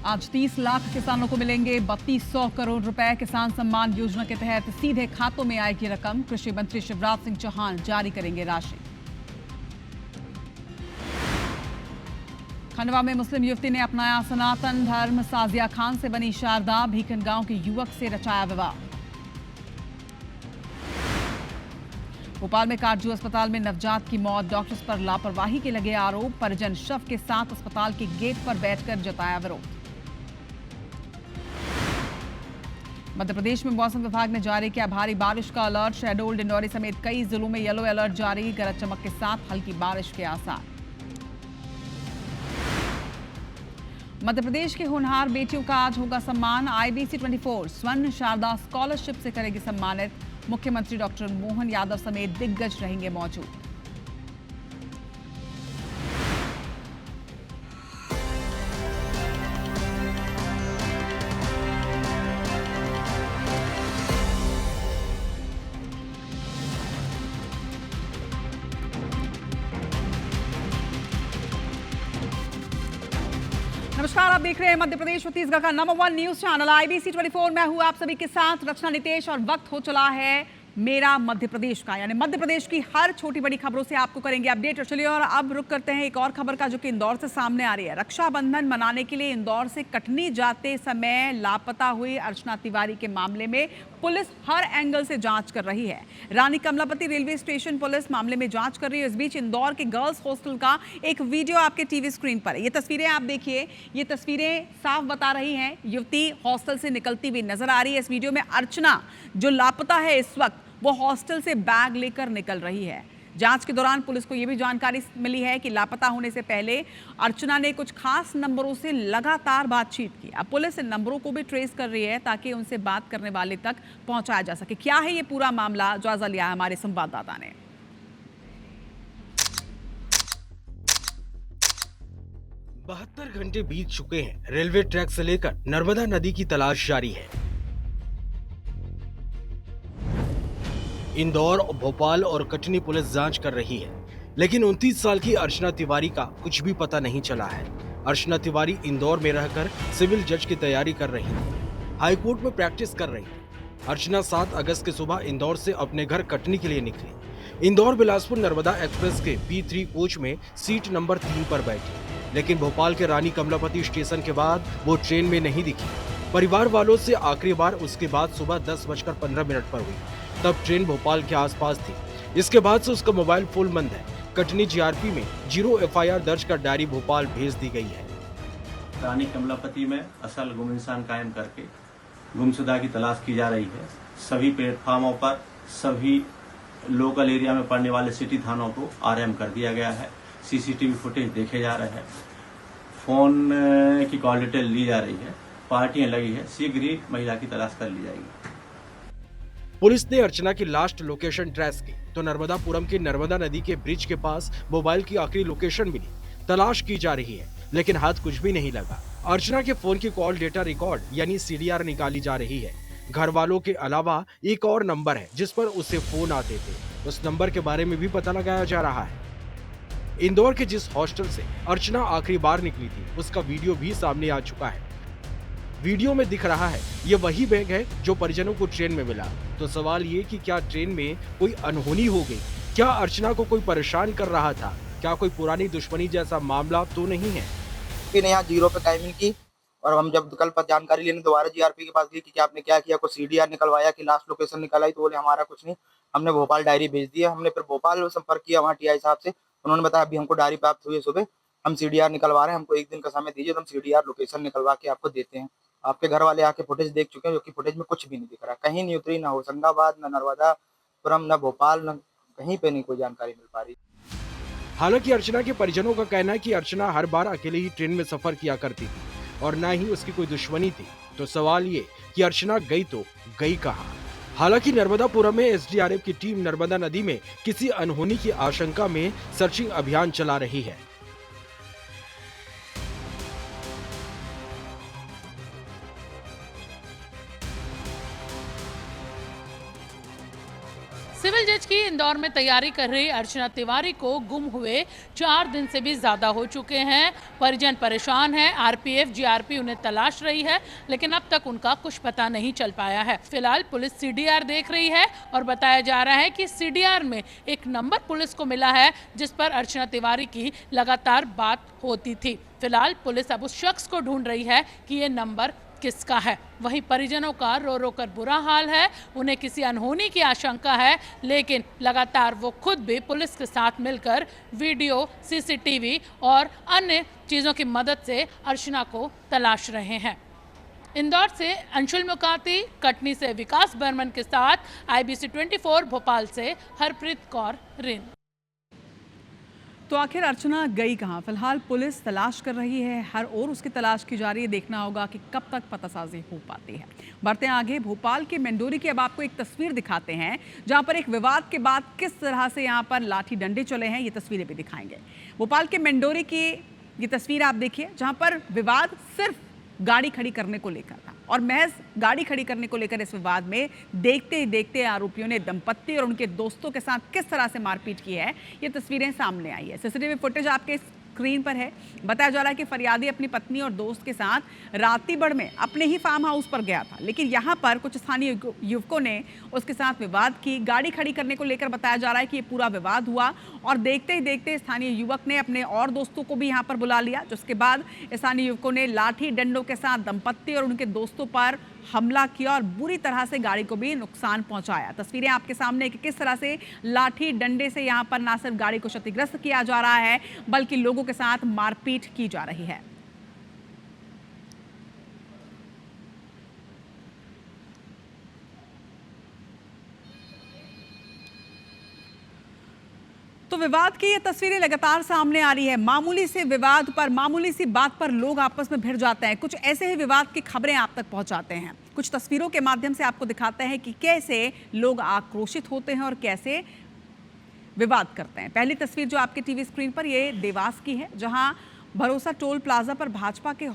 आज 30 लाख किसानों को मिलेंगे 3200 करोड़ रुपए। किसान सम्मान योजना के तहत सीधे खातों में आएगी रकम। कृषि मंत्री शिवराज सिंह चौहान जारी करेंगे राशि। खंडवा में मुस्लिम युवती ने अपनाया सनातन धर्म। साजिया खान से बनी शारदा। भीखन गांव के युवक से रचाया विवाह। भोपाल में काटजू अस्पताल में नवजात की मौत। डॉक्टर्स पर लापरवाही के लगे आरोप। परिजन शव के साथ अस्पताल के गेट पर बैठकर जताया विरोध। मध्य प्रदेश में मौसम विभाग ने जारी किया भारी बारिश का अलर्ट। शहडोल, डिंडौरी समेत कई जिलों में येलो अलर्ट जारी। गरज चमक के साथ हल्की बारिश के आसार। मध्य प्रदेश के होनहार बेटियों का आज होगा सम्मान। IBC 24 स्वर्ण शारदा स्कॉलरशिप से करेगी सम्मानित। मुख्यमंत्री डॉक्टर मोहन यादव समेत दिग्गज रहेंगे मौजूद। नमस्कार, आप देख रहे हैं मध्य प्रदेश छत्तीसगढ़ का नंबर 1 न्यूज चैनल IBC 24। मैं हूं आप सभी के साथ रचना नितेश और वक्त हो चला है मेरा मध्य प्रदेश का, यानी मध्य प्रदेश की हर छोटी बड़ी खबरों से आपको करेंगे अपडेट। और चलिए और अब रुक करते हैं एक और खबर का, जो कि इंदौर से सामने आ रही है। रक्षाबंधन मनाने के लिए इंदौर से कटनी जाते समय लापता हुई अर्चना तिवारी के मामले में पुलिस हर एंगल से जांच कर रही है। रानी कमलापति रेलवे स्टेशन पुलिस मामले में जांच कर रही है। इस बीच इंदौर के गर्ल्स हॉस्टल का एक वीडियो आपके टीवी स्क्रीन पर है। ये तस्वीरें आप देखिए, ये तस्वीरें साफ बता रही हैं युवती हॉस्टल से निकलती हुई नजर आ रही है। इस वीडियो में अर्चना जो लापता है इस वक्त, वो हॉस्टल से बैग लेकर निकल रही है। जांच के दौरान पुलिस को यह भी जानकारी मिली है कि लापता होने से पहले अर्चना ने कुछ खास नंबरों से लगातार बातचीत की। अब पुलिस इन नंबरों को भी ट्रेस कर रही है ताकि उनसे बात करने वाले तक पहुंचाया जा सके। क्या है ये पूरा मामला, जायजा लिया है हमारे संवाददाता ने। 72 घंटे बीत चुके हैं। रेलवे ट्रैक से लेकर नर्मदा नदी की तलाश जारी है। इंदौर, भोपाल और कटनी पुलिस जांच कर रही है, लेकिन 29 साल की अर्चना तिवारी का कुछ भी पता नहीं चला है। अर्चना तिवारी इंदौर में रहकर सिविल जज की तैयारी कर रही है, हाईकोर्ट में प्रैक्टिस कर रही है। अर्चना 7 अगस्त की सुबह इंदौर से अपने घर कटनी के लिए निकली। इंदौर बिलासपुर नर्मदा एक्सप्रेस के P3 कोच में सीट नंबर 3 पर बैठी, लेकिन भोपाल के रानी कमलापति स्टेशन के बाद वो ट्रेन में नहीं दिखी। परिवार वालों से आखिरी बार उसके बाद सुबह 10:15 पर हुई, तब ट्रेन भोपाल के आसपास थी। इसके बाद से उसका मोबाइल फोन बंद है। कटनी GRP में 0 FIR दर्ज कर डायरी भोपाल भेज दी गई है। रानी कमलापति में असल गुम इंसान कायम करके गुमशुदा की तलाश की जा रही है। सभी प्लेटफार्मों पर, सभी लोकल एरिया में पड़ने वाले सिटी थानों को RM कर दिया गया है। CCTV फुटेज देखे जा रहे हैं। फोन की कॉल डिटेल ली जा रही है। पार्टियां लगी है। शीघ्र ही महिला की तलाश कर ली जाएगी। पुलिस ने अर्चना की लास्ट लोकेशन ट्रेस की तो नर्मदापुरम के नर्मदा नदी के ब्रिज के पास मोबाइल की आखिरी लोकेशन मिली। तलाश की जा रही है, लेकिन हाथ कुछ भी नहीं लगा। अर्चना के फोन की कॉल डेटा रिकॉर्ड यानी CDR निकाली जा रही है। घर वालों के अलावा एक और नंबर है जिस पर उसे फोन आते थे, उस नंबर के बारे में भी पता लगाया जा रहा है। इंदौर के जिस हॉस्टल से अर्चना आखिरी बार निकली थी, उसका वीडियो भी सामने आ चुका है। वीडियो में दिख रहा है ये वही बैग है जो परिजनों को ट्रेन में मिला। तो सवाल ये कि क्या ट्रेन में कोई अनहोनी हो गई? क्या अर्चना को कोई परेशान कर रहा था? क्या कोई पुरानी दुश्मनी जैसा मामला तो नहीं है? फिर यहाँ 0 पे टाइमिंग की और हम जब कल जानकारी लेने दोबारा GRP के पास गए कि क्या आपने क्या किया, कोई CDR निकलवाया कि लास्ट लोकेशन निकल आई, तो बोले हमारा कुछ नहीं, हमने भोपाल डायरी भेज दी है। हमने फिर भोपाल संपर्क किया वहाँ TI साहब से। उन्होंने बताया अभी हमको डायरी प्राप्त हुई है सुबह, हम CDR निकलवा रहे हैं, हमको 1 दिन का समय दीजिए तो हम CDR लोकेशन निकलवा के आपको देते हैं। आपके घर वाले आके फुटेज देख चुके हैं, जो कि फुटेज में कुछ भी नहीं दिख रहा, कहीं नहीं उतरी, ना होशंगाबाद, ना नर्मदापुरम, ना भोपाल, ना कहीं पे नहीं कोई जानकारी मिल पा रही। हालांकि अर्चना के परिजनों का कहना है कि अर्चना हर बार अकेले ही ट्रेन में सफर किया करती थी और ना ही उसकी कोई दुश्मनी थी। तो सवाल ये कि अर्चना गई तो गई कहां? हालांकि नर्मदापुरम में SDRF की टीम नर्मदा नदी में किसी अनहोनी की आशंका में सर्चिंग अभियान चला रही है। सिविल जज की इंदौर में तैयारी कर रही अर्चना तिवारी को गुम हुए 4 दिन से भी ज्यादा हो चुके हैं। परिजन परेशान हैं, आरपीएफ जीआरपी उन्हें तलाश रही है, लेकिन अब तक उनका कुछ पता नहीं चल पाया है। फिलहाल पुलिस सीडीआर देख रही है और बताया जा रहा है कि सीडीआर में एक नंबर पुलिस को मिला है जिस पर अर्चना तिवारी की लगातार बात होती थी। फिलहाल पुलिस अब उस शख्स को ढूंढ रही है कि ये नंबर किसका है। वहीं परिजनों का रो रो कर बुरा हाल है, उन्हें किसी अनहोनी की आशंका है, लेकिन लगातार वो खुद भी पुलिस के साथ मिलकर वीडियो, सीसीटीवी और अन्य चीज़ों की मदद से अर्चना को तलाश रहे हैं। इंदौर से अंशुल मुकाती, कटनी से विकास बर्मन के साथ IBC 24 भोपाल से हरप्रीत कौर रिन। तो आखिर अर्चना गई कहाँ? फिलहाल पुलिस तलाश कर रही है, हर ओर उसकी तलाश की जा रही है। देखना होगा कि कब तक पतासाजी हो पाती है। बढ़ते हैं आगे, भोपाल के मेंडोरी की अब आपको एक तस्वीर दिखाते हैं जहां पर एक विवाद के बाद किस तरह से यहां पर लाठी डंडे चले हैं, ये तस्वीरें भी दिखाएंगे। भोपाल के मेंडोरी की ये तस्वीर आप देखिए जहाँ पर विवाद सिर्फ गाड़ी खड़ी करने को लेकर था और महज गाड़ी खड़ी करने को लेकर इस विवाद में देखते ही देखते आरोपियों ने दंपत्ति और उनके दोस्तों के साथ किस तरह से मारपीट की है, ये तस्वीरें सामने आई है। सीसीटीवी फुटेज आपके स्क्रीन पर है। बताया जा रहा है कि फरियादी अपनी पत्नी और दोस्त के साथ रातीबड़ में अपने ही फार्म हाउस पर गया था, लेकिन यहाँ पर कुछ स्थानीय युवकों ने उसके साथ विवाद की। गाड़ी खड़ी करने को लेकर बताया जा रहा है कि ये पूरा विवाद हुआ और देखते ही देखते स्थानीय युवक ने अपने और दोस्तों को भी यहाँ पर बुला लिया, जिसके बाद स्थानीय युवकों ने लाठी डंडों के साथ दंपत्ति और उनके दोस्तों पर हमला किया और बुरी तरह से गाड़ी को भी नुकसान पहुंचाया। तस्वीरें आपके सामने कि किस तरह से लाठी डंडे से यहां पर ना सिर्फ गाड़ी को क्षतिग्रस्त किया जा रहा है बल्कि लोगों के साथ मारपीट की जा रही है। तो विवाद की ये तस्वीरें लगातार सामने आ रही है। मामूली से विवाद पर, मामूली सी बात पर लोग आपस में भिड़ जाते हैं। कुछ ऐसे ही विवाद की खबरें आप तक पहुंचाते हैं। कुछ तस्वीरों के माध्यम से आपको दिखाते हैं कि कैसे लोग आक्रोशित होते हैं और कैसे विवाद करते हैं। पहली तस्वीर जो आपके टीवी स्क्रीन पर, ये देवास की है, जहां भरोसा टोल प्लाजा पर भाजपा के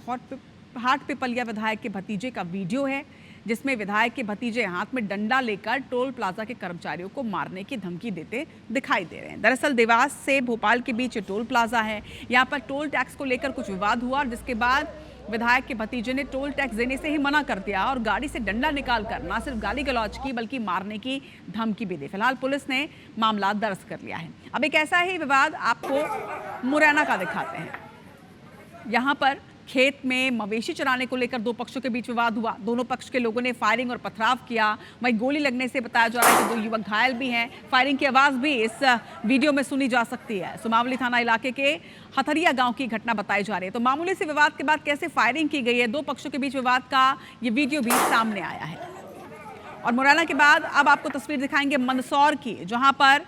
हाट पिपलिया विधायक के भतीजे का वीडियो है, जिसमें विधायक के भतीजे हाथ में डंडा लेकर टोल प्लाजा के कर्मचारियों को मारने की धमकी देते दिखाई दे रहे हैं। दरअसल देवास से भोपाल के बीच टोल प्लाजा है। यहाँ पर टोल टैक्स को लेकर कुछ विवाद हुआ और जिसके बाद विधायक के भतीजे ने टोल टैक्स देने से ही मना कर दिया और गाड़ी से डंडा निकालकर न सिर्फ गाली गलौज की बल्कि मारने की धमकी भी दी। फिलहाल पुलिस ने मामला दर्ज कर लिया है। अब एक ऐसा ही विवाद आपको मुरैना का दिखाते हैं। यहाँ पर खेत में मवेशी चराने को लेकर दो पक्षों के बीच विवाद हुआ। दोनों पक्ष के लोगों ने फायरिंग और पथराव किया। वहीं गोली लगने से बताया जा रहा है कि 2 युवक घायल भी हैं। फायरिंग की आवाज भी इस वीडियो में सुनी जा सकती है। सुमावली थाना इलाके के हथरिया गांव की घटना बताई जा रही है। तो मामूली से विवाद के बाद कैसे फायरिंग की गई है, दो पक्षों के बीच विवाद का ये वीडियो भी सामने आया है। और मुरैना के बाद अब आपको तस्वीर दिखाएंगे मंदसौर की, जहां पर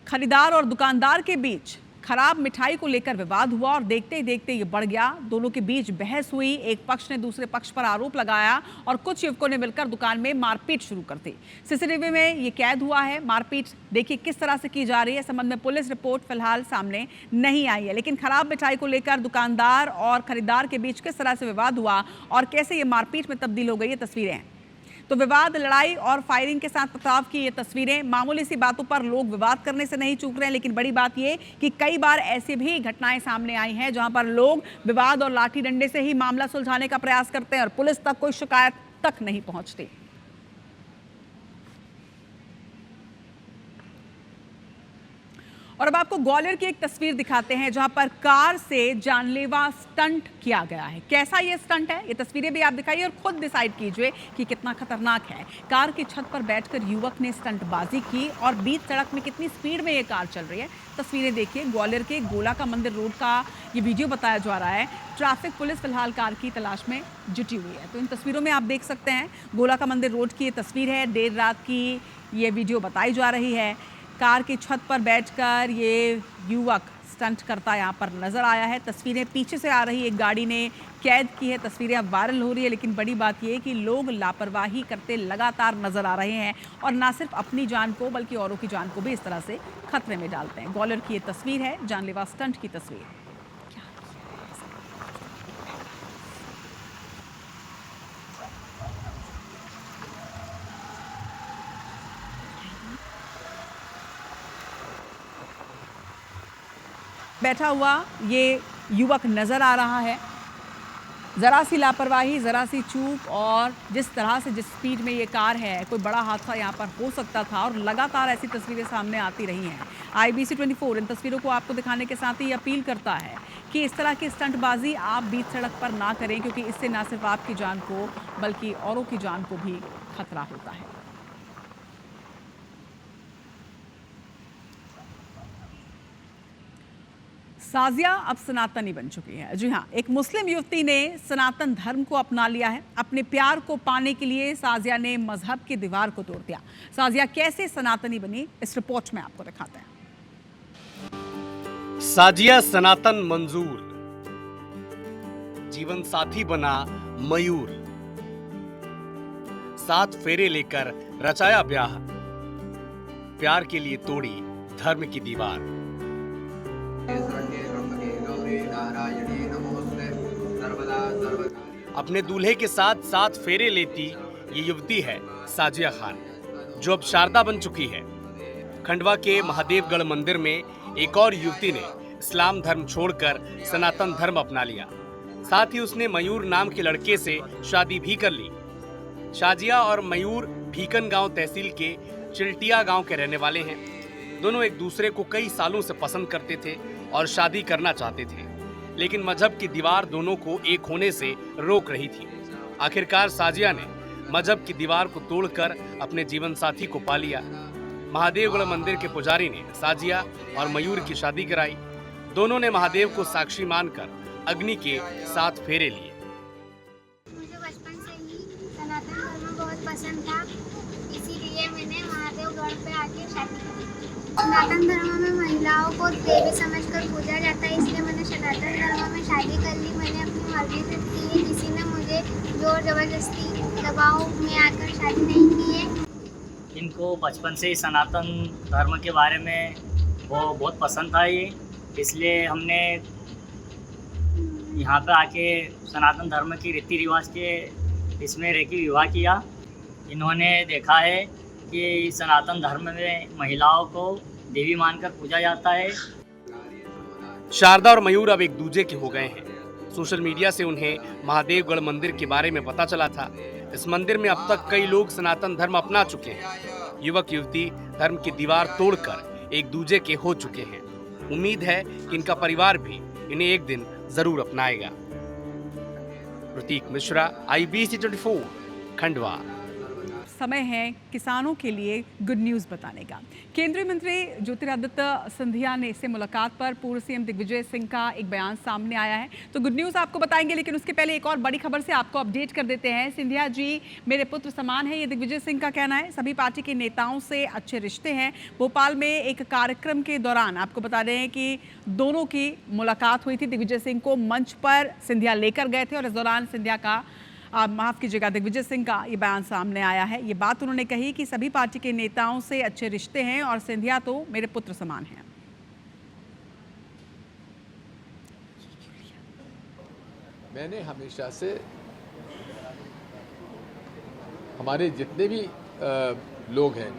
खरीदार और दुकानदार के बीच खराब मिठाई को लेकर विवाद हुआ और देखते ही देखते ये बढ़ गया। दोनों के बीच बहस हुई। एक पक्ष ने दूसरे पक्ष पर आरोप लगाया और कुछ युवकों ने मिलकर दुकान में मारपीट शुरू कर दी। सीसीटीवी में ये कैद हुआ है। मारपीट देखिए किस तरह से की जा रही है। संबंध में पुलिस रिपोर्ट फिलहाल सामने नहीं आई है, लेकिन खराब मिठाई को लेकर दुकानदार और खरीदार के बीच किस तरह से विवाद हुआ और कैसे ये मारपीट में तब्दील हो गई, ये तस्वीरें हैं। तो विवाद, लड़ाई और फायरिंग के साथ पथराव की ये तस्वीरें। मामूली सी बातों पर लोग विवाद करने से नहीं चूक रहे हैं, लेकिन बड़ी बात ये कि कई बार ऐसी भी घटनाएं सामने आई हैं जहां पर लोग विवाद और लाठी डंडे से ही मामला सुलझाने का प्रयास करते हैं और पुलिस तक कोई शिकायत तक नहीं पहुंचती। और अब आपको ग्वालियर की एक तस्वीर दिखाते हैं जहां पर कार से जानलेवा स्टंट किया गया है। कैसा ये स्टंट है, ये तस्वीरें भी आप दिखाइए और खुद डिसाइड कीजिए कि कितना खतरनाक है। कार की छत पर बैठकर युवक ने स्टंटबाजी की और बीच सड़क में कितनी स्पीड में ये कार चल रही है, तस्वीरें देखिए। ग्वालियर के गोला का मंदिर रोड का ये वीडियो बताया जा रहा है। ट्रैफिक पुलिस फिलहाल कार की तलाश में जुटी हुई है। तो इन तस्वीरों में आप देख सकते हैं गोला का मंदिर रोड की ये तस्वीर है। देर रात की ये वीडियो बताई जा रही है। कार की छत पर बैठकर ये युवक स्टंट करता यहाँ पर नजर आया है। तस्वीरें पीछे से आ रही एक गाड़ी ने कैद की है। तस्वीरें अब वायरल हो रही है, लेकिन बड़ी बात यह है कि लोग लापरवाही करते लगातार नजर आ रहे हैं और ना सिर्फ अपनी जान को बल्कि औरों की जान को भी इस तरह से खतरे में डालते हैं। ग्वालियर की ये तस्वीर है, जानलेवा स्टंट की तस्वीर। बैठा हुआ ये युवक नजर आ रहा है। ज़रा सी लापरवाही, ज़रा सी चूक और जिस तरह से जिस स्पीड में ये कार है, कोई बड़ा हादसा यहाँ पर हो सकता था और लगातार ऐसी तस्वीरें सामने आती रही हैं। IBC 24 इन तस्वीरों को आपको दिखाने के साथ ही अपील करता है कि इस तरह की स्टंटबाजी आप बीच सड़क पर ना करें, क्योंकि इससे न सिर्फ आपकी जान को बल्कि औरों की जान को भी खतरा होता है। साजिया अब सनातनी बन चुकी है। जी हाँ, एक मुस्लिम युवती ने सनातन धर्म को अपना लिया है। अपने प्यार को पाने के लिए साजिया ने मजहब की दीवार को तोड़ दिया। साजिया कैसे सनातनी बनी, इस रिपोर्ट में आपको दिखाते हैं। साजिया सनातन मंजूर, जीवन साथी बना मयूर, 7 फेरे लेकर रचाया ब्याह, प्यार के लिए तोड़ी धर्म की दीवार। अपने दूल्हे के साथ 7 फेरे लेती ये युवती है साजिया खान, जो अब शारदा बन चुकी है। खंडवा के महादेवगढ़ मंदिर में एक और युवती ने इस्लाम धर्म छोड़कर सनातन धर्म अपना लिया। साथ ही उसने मयूर नाम के लड़के से शादी भी कर ली। साजिया और मयूर भीकन गांव तहसील के चिल्टिया गांव के रहने वाले हैं। दोनों एक दूसरे को कई सालों से पसंद करते थे और शादी करना चाहते थे, लेकिन मजहब की दीवार दोनों को एक होने से रोक रही थी। आखिरकार साजिया ने मजहब की दीवार को तोड़कर अपने जीवन साथी को पा लिया। महादेवगढ़ मंदिर के पुजारी ने साजिया और मयूर की शादी कराई। दोनों ने महादेव को साक्षी मानकर अग्नि के 7 फेरे लिए। मुझे बचपन से ही सनातन धर्म बहुत पसंद था, इसीलिए मैंने महादेवगढ़ पे आके शादी की। सनातन धर्म में महिलाओं को देवी समझकर पूजा जाता है, इसलिए मैंने सनातन धर्म में शादी कर ली। मैंने अपनी मर्जी से की है, किसी ने मुझे जोर जबरदस्ती दबाव में आकर शादी नहीं की है। इनको बचपन से ही सनातन धर्म के बारे में वो बहुत पसंद था ये, इसलिए हमने यहाँ पे आके सनातन धर्म की रीति रिवाज के इसमें रह के विवाह किया। इन्होंने देखा है कि सनातन धर्म में महिलाओं को देवी मानकर पूजा जाता है। शारदा और मयूर अब एक दूजे के हो गए हैं। सोशल मीडिया से उन्हें महादेवगढ़ मंदिर के बारे में पता चला था। इस मंदिर में अब तक कई लोग सनातन धर्म अपना चुके हैं। युवक युवती धर्म की दीवार तोड़कर एक दूजे के हो चुके हैं। उम्मीद है कि इनका परिवार भी इन्हें एक दिन जरूर अपनाएगा। प्रतीक मिश्रा, IBC 24, खंडवा। समय है किसानों के लिए गुड न्यूज़ बताने का। केंद्रीय मंत्री ज्योतिरादित्य सिंधिया ने से मुलाकात पर पूर्व CM दिग्विजय सिंह का एक बयान सामने आया है, तो गुड न्यूज़ आपको बताएंगे, लेकिन उसके पहले एक और बड़ी खबर से आपको अपडेट कर देते हैं। सिंधिया जी मेरे पुत्र समान है, ये दिग्विजय सिंह का कहना है। सभी पार्टी के नेताओं से अच्छे रिश्ते हैं। भोपाल में एक कार्यक्रम के दौरान आपको बता रहे हैं कि दोनों की मुलाकात हुई थी। दिग्विजय सिंह को मंच पर सिंधिया लेकर गए थे और इस दौरान सिंधिया का माफ़ कीजिएगा दिग्विजय सिंह का ये बयान सामने आया है। ये बात उन्होंने कही कि सभी पार्टी के नेताओं से अच्छे रिश्ते हैं और सिंधिया तो मेरे पुत्र समान हैं। मैंने हमेशा से हमारे जितने भी लोग हैं,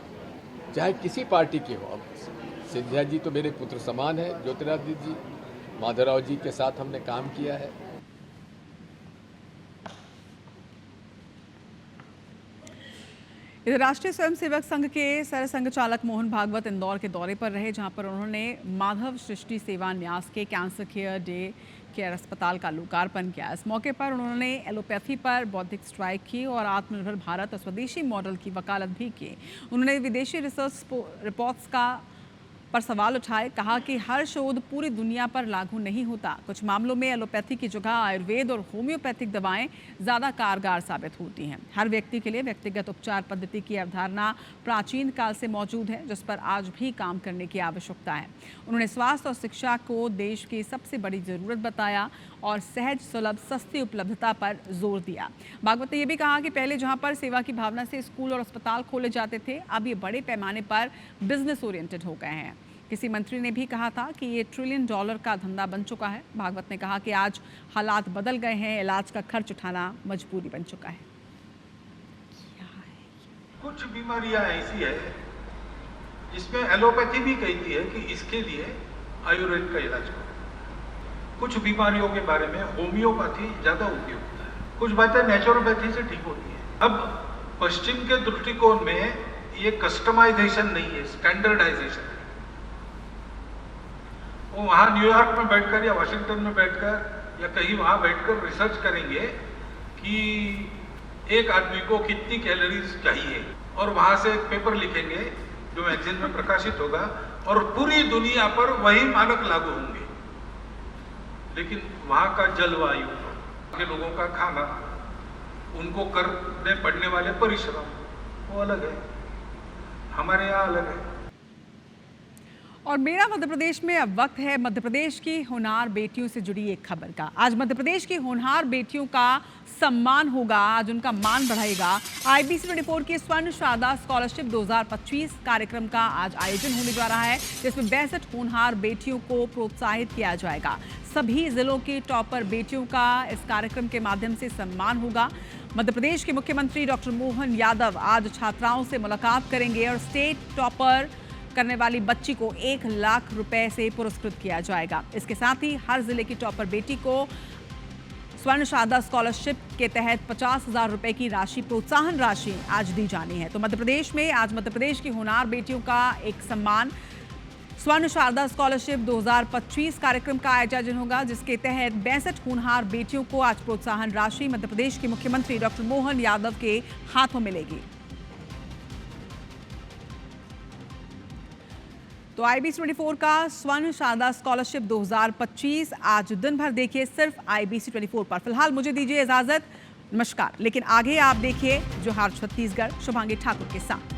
चाहे किसी पार्टी के हो, अब सिंधिया जी तो मेरे पुत्र समान है। ज्योतिरादित्य जी, माधवराव जी के साथ हमने काम किया है। इधर राष्ट्रीय स्वयंसेवक संघ के सरसंघ चालक मोहन भागवत इंदौर के दौरे पर रहे, जहां पर उन्होंने माधव सृष्टि सेवा न्यास के कैंसर केयर अस्पताल का लोकार्पण किया। इस मौके पर उन्होंने एलोपैथी पर बौद्धिक स्ट्राइक की और आत्मनिर्भर भारत और स्वदेशी मॉडल की वकालत भी की। उन्होंने विदेशी रिसर्च रिपोर्ट्स पर सवाल उठाए। कहा कि हर शोध पूरी दुनिया पर लागू नहीं होता। कुछ मामलों में एलोपैथी की जगह आयुर्वेद और होम्योपैथिक दवाएं ज़्यादा कारगर साबित होती हैं। हर व्यक्ति के लिए व्यक्तिगत उपचार पद्धति की अवधारणा प्राचीन काल से मौजूद है, जिस पर आज भी काम करने की आवश्यकता है। उन्होंने स्वास्थ्य और शिक्षा को देश की सबसे बड़ी ज़रूरत बताया और सहज, सुलभ, सस्ती उपलब्धता पर जोर दिया। भागवत ने यह भी कहा कि पहले जहां पर सेवा की भावना से स्कूल और अस्पताल खोले जाते थे, अब ये बड़े पैमाने पर बिजनेस ओरिएंटेड हो गए हैं। किसी मंत्री ने भी कहा था कि ये $1 ट्रिलियन का धंधा बन चुका है। भागवत ने कहा कि आज हालात बदल गए हैं, इलाज का खर्च उठाना मजबूरी बन चुका है। कुछ बीमारियां ऐसी है जिसमें एलोपैथी भी कहती है कि इसके लिए आयुर्वेद का इलाज करो। कुछ बीमारियों के बारे में होम्योपैथी ज़्यादा उपयुक्त है, कुछ बातें नेचुरोपैथी से ठीक होती है। अब पश्चिम के दृष्टिकोण में ये कस्टमाइजेशन नहीं है, स्टैंडर्डाइजेशन है। वो वहाँ न्यूयॉर्क में बैठकर या वाशिंगटन में बैठकर या कहीं वहाँ बैठकर रिसर्च करेंगे कि एक आदमी को कितनी कैलोरीज चाहिए, और वहाँ से एक पेपर लिखेंगे जो मैगजीन में प्रकाशित होगा, और पूरी दुनिया पर वही मानक लागू होंगे। लेकिन वहाँ का जलवायु, के लोगों का खाना, उनको करने पड़ने वाले परिश्रम वो अलग है, हमारे यहाँ अलग है। और मेरा मध्य प्रदेश में अब वक्त है मध्य प्रदेश की होनहार बेटियों से जुड़ी एक खबर का। आज मध्य प्रदेश की होनहार बेटियों का सम्मान होगा, आज उनका मान बढ़ाएगा। IBC 24 की स्वर्ण शारदा स्कॉलरशिप 2025 कार्यक्रम का आज आयोजन होने जा रहा है, जिसमें 62 होनहार बेटियों को प्रोत्साहित किया जाएगा। सभी जिलों की टॉपर बेटियों का इस कार्यक्रम के माध्यम से सम्मान होगा। मध्य प्रदेश के मुख्यमंत्री डॉक्टर मोहन यादव आज छात्राओं से मुलाकात करेंगे और स्टेट टॉपर करने वाली बच्ची को 1 लाख रुपए से पुरस्कृत किया जाएगा। इसके साथ ही हर जिले की टॉपर बेटी को स्वर्ण शारदा स्कॉलरशिप के तहत 50,000 रुपए की राशि, प्रोत्साहन राशि आज दी जानी है। तो मध्य प्रदेश में आज मध्य प्रदेश की होनहार बेटियों का एक सम्मान स्वर्ण शारदा स्कॉलरशिप 2025 कार्यक्रम का आयोजन होगा, जिसके तहत 62 होनहार बेटियों को आज प्रोत्साहन राशि मध्य प्रदेश के मुख्यमंत्री डॉक्टर मोहन यादव के हाथों मिलेगी। तो IBC 24 का स्वर्ण शारदा स्कॉलरशिप 2025 आज दिन भर देखिए सिर्फ IBC 24 पर। फिलहाल मुझे दीजिए इजाजत, नमस्कार। लेकिन आगे आप देखिए जोहार छत्तीसगढ़ शुभांगी ठाकुर के साथ।